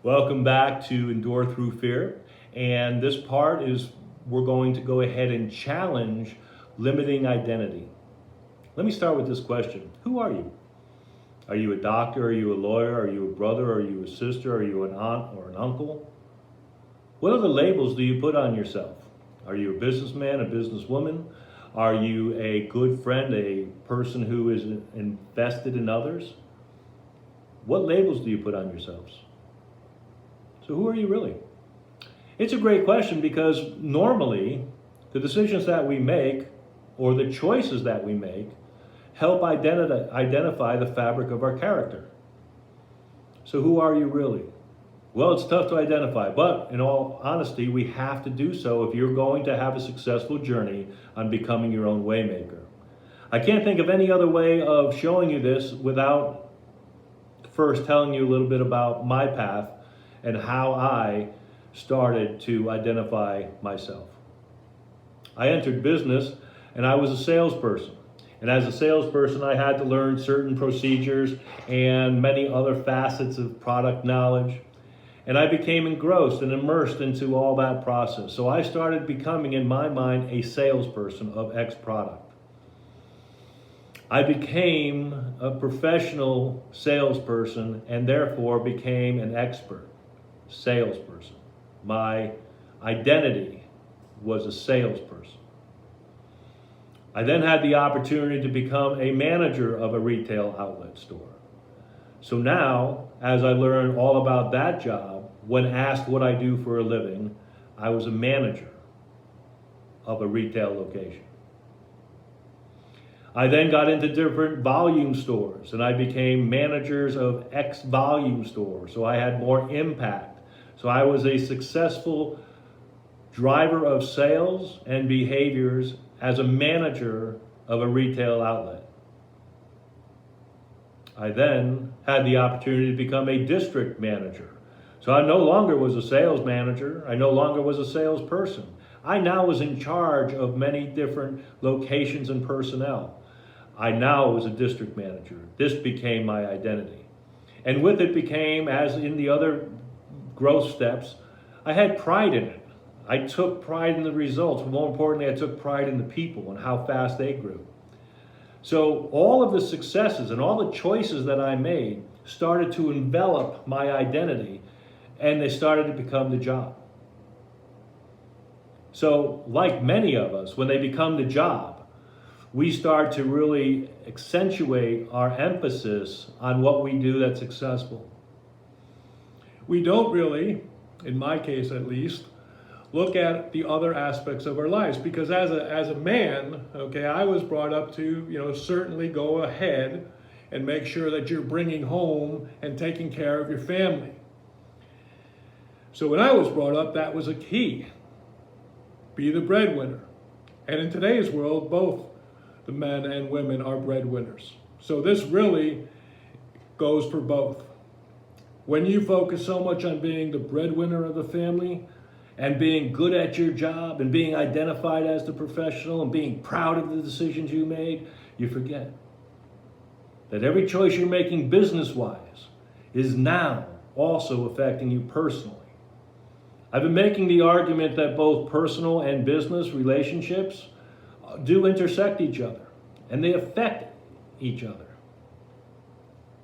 Welcome back to Endure Through Fear. And this part is we're going to go ahead and challenge limiting identity. Let me start with this question. Who are you? Are you a doctor? Are you a lawyer? Are you a brother? Are you a sister? Are you an aunt or an uncle? What other labels do you put on yourself? Are you a businessman, a businesswoman? Are you a good friend, a person who is invested in others? What labels do you put on yourselves? So who are you really? It's a great question because normally the decisions that we make or the choices that we make help identify the fabric of our character. So who are you really? Well, it's tough to identify, but in all honesty, we have to do so if you're going to have a successful journey on becoming your own waymaker. I can't think of any other way of showing you this without first telling you a little bit about my path and how I started to identify myself. I entered business and I was a salesperson. And as a salesperson, I had to learn certain procedures and many other facets of product knowledge. And I became engrossed and immersed into all that process. So I started becoming, in my mind, a salesperson of X product. I became a professional salesperson and therefore became an expert salesperson. My identity was a salesperson. I then had the opportunity to become a manager of a retail outlet store. So now, as I learned all about that job, when asked what I do for a living, I was a manager of a retail location. I then got into different volume stores and I became managers of X volume stores. So I had more impact. So I was a successful driver of sales and behaviors as a manager of a retail outlet. I then had the opportunity to become a district manager. So I no longer was a sales manager. I no longer was a salesperson. I now was in charge of many different locations and personnel. I now was a district manager. This became my identity. And with it became, as in the other growth steps, I had pride in it. I took pride in the results, but more importantly, I took pride in the people and how fast they grew. So all of the successes and all the choices that I made started to envelop my identity and they started to become the job. So like many of us, when they become the job, we start to really accentuate our emphasis on what we do that's successful. We don't really, in my case at least, look at the other aspects of our lives because as a man, okay, I was brought up to, certainly go ahead and make sure that you're bringing home and taking care of your family. So when I was brought up, that was a key. Be the breadwinner. And in today's world, both the men and women are breadwinners. So this really goes for both. When you focus so much on being the breadwinner of the family and being good at your job and being identified as the professional and being proud of the decisions you made, you forget that every choice you're making business-wise is now also affecting you personally. I've been making the argument that both personal and business relationships do intersect each other and they affect each other.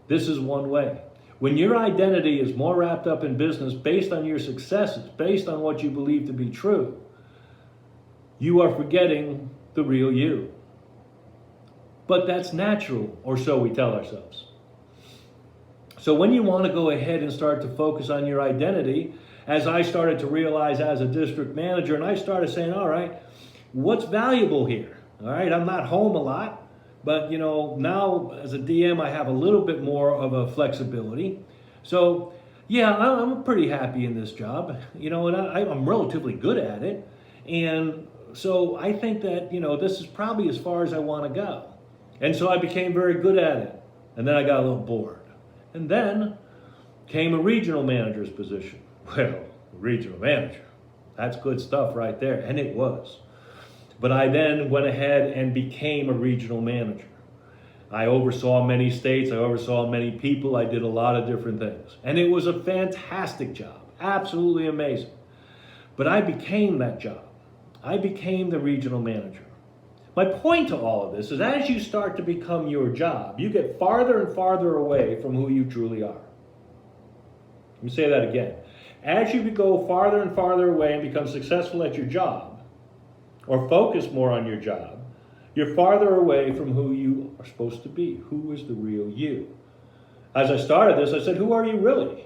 This is one way. When your identity is more wrapped up in business based on your successes, based on what you believe to be true, you are forgetting the real you. But that's natural, or so we tell ourselves. So when you want to go ahead and start to focus on your identity, as I started to realize as a district manager, and I started saying, all right, what's valuable here? All right, I'm not home a lot. But, now as a DM, I have a little bit more of a flexibility. So, yeah, I'm pretty happy in this job, and I'm relatively good at it. And so I think that, this is probably as far as I want to go. And so I became very good at it. And then I got a little bored. And then came a regional manager's position. Well, regional manager, that's good stuff right there. And it was. But I then went ahead and became a regional manager. I oversaw many states, I oversaw many people, I did a lot of different things. And it was a fantastic job, absolutely amazing. But I became that job. I became the regional manager. My point to all of this is as you start to become your job, you get farther and farther away from who you truly are. Let me say that again. As you go farther and farther away and become successful at your job, or focus more on your job, you're farther away from who you are supposed to be. Who is the real you? As I started this, I said, who are you really?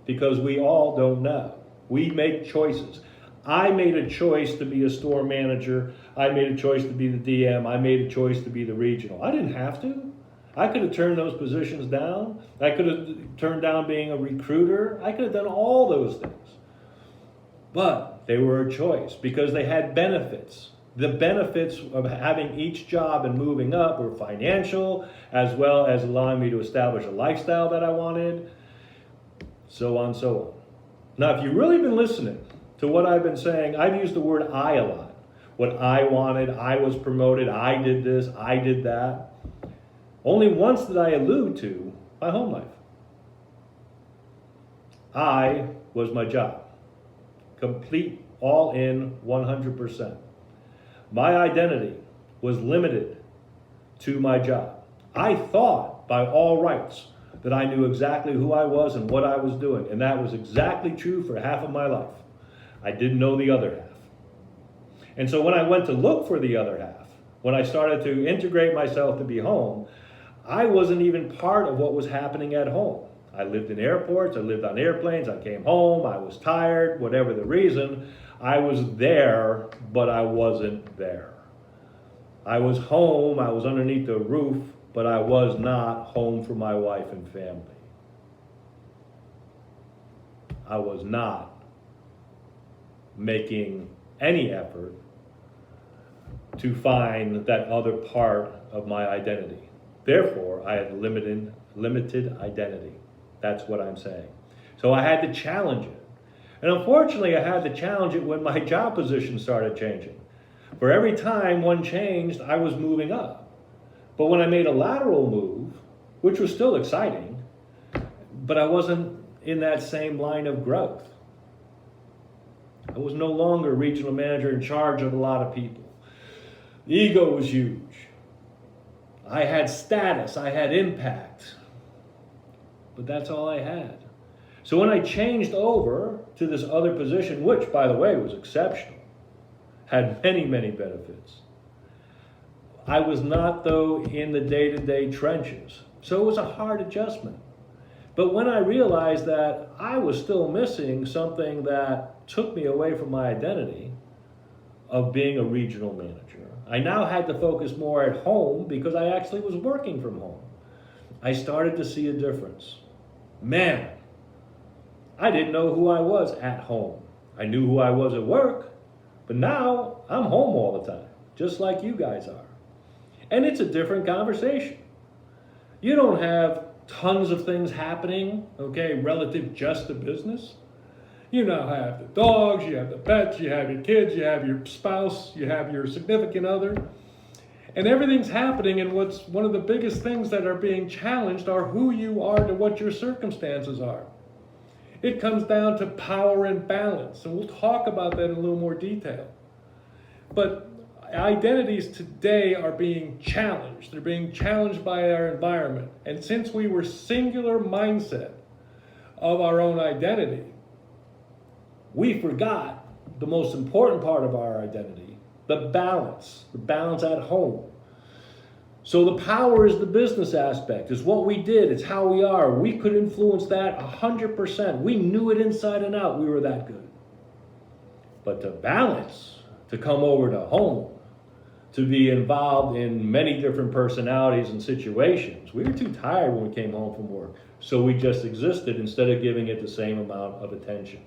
Because we all don't know. We make choices. I made a choice to be a store manager. I made a choice to be the DM. I made a choice to be the regional. I didn't have to. I could have turned those positions down. I could have turned down being a recruiter. I could have done all those things. But they were a choice because they had benefits. The benefits of having each job and moving up were financial, as well as allowing me to establish a lifestyle that I wanted, so on and so on. Now, if you've really been listening to what I've been saying, I've used the word I a lot. What I wanted, I was promoted, I did this, I did that. Only once did I allude to my home life. I was my job. Complete, all in, 100%. My identity was limited to my job. I thought by all rights that I knew exactly who I was and what I was doing, and that was exactly true for half of my life. I didn't know the other half. And so when I went to look for the other half, when I started to integrate myself to be home, I wasn't even part of what was happening at home. I lived in airports, I lived on airplanes, I came home, I was tired, whatever the reason. I was there, but I wasn't there. I was home, I was underneath the roof, but I was not home for my wife and family. I was not making any effort to find that other part of my identity. Therefore, I had limited identity. That's what I'm saying. So I had to challenge it. And unfortunately, I had to challenge it when my job position started changing. For every time one changed, I was moving up. But when I made a lateral move, which was still exciting, but I wasn't in that same line of growth. I was no longer regional manager in charge of a lot of people. The ego was huge. I had status, I had impact, but that's all I had. So when I changed over to this other position, which by the way was exceptional, had many, many benefits, I was not though in the day-to-day trenches. So it was a hard adjustment. But when I realized that I was still missing something that took me away from my identity of being a regional manager, I now had to focus more at home because I actually was working from home. I started to see a difference. Man, I didn't know who I was at home. I knew who I was at work, but now I'm home all the time, just like you guys are. And it's a different conversation. You don't have tons of things happening, okay, relative just to business. You now have the dogs, you have the pets, you have your kids, you have your spouse, you have your significant other. And everything's happening, and what's one of the biggest things that are being challenged are who you are to what your circumstances are. It comes down to power and balance, and we'll talk about that in a little more detail. But identities today are being challenged. They're being challenged by our environment. And since we were singular mindset of our own identity, we forgot the most important part of our identity, the balance at home. So the power is the business aspect, it's what we did, it's how we are. We could influence that 100%. We knew it inside and out, we were that good. But to balance, to come over to home, to be involved in many different personalities and situations, we were too tired when we came home from work. So we just existed instead of giving it the same amount of attention.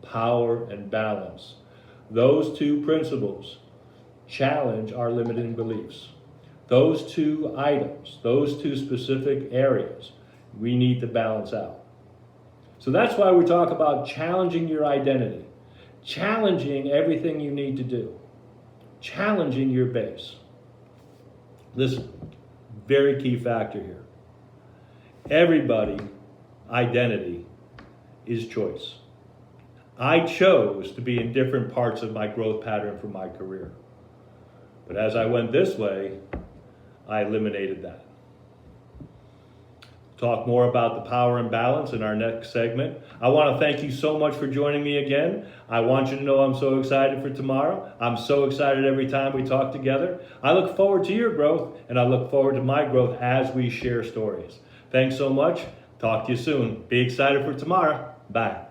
Power and balance. Those two principles challenge our limiting beliefs. Those two items, those two specific areas, we need to balance out. So that's why we talk about challenging your identity, challenging everything you need to do, challenging your base. Listen, very key factor here. Everybody, identity is choice. I chose to be in different parts of my growth pattern for my career. But as I went this way, I eliminated that. Talk more about the power and balance in our next segment. I want to thank you so much for joining me again. I want you to know I'm so excited for tomorrow. I'm so excited every time we talk together. I look forward to your growth, and I look forward to my growth as we share stories. Thanks so much. Talk to you soon. Be excited for tomorrow. Bye.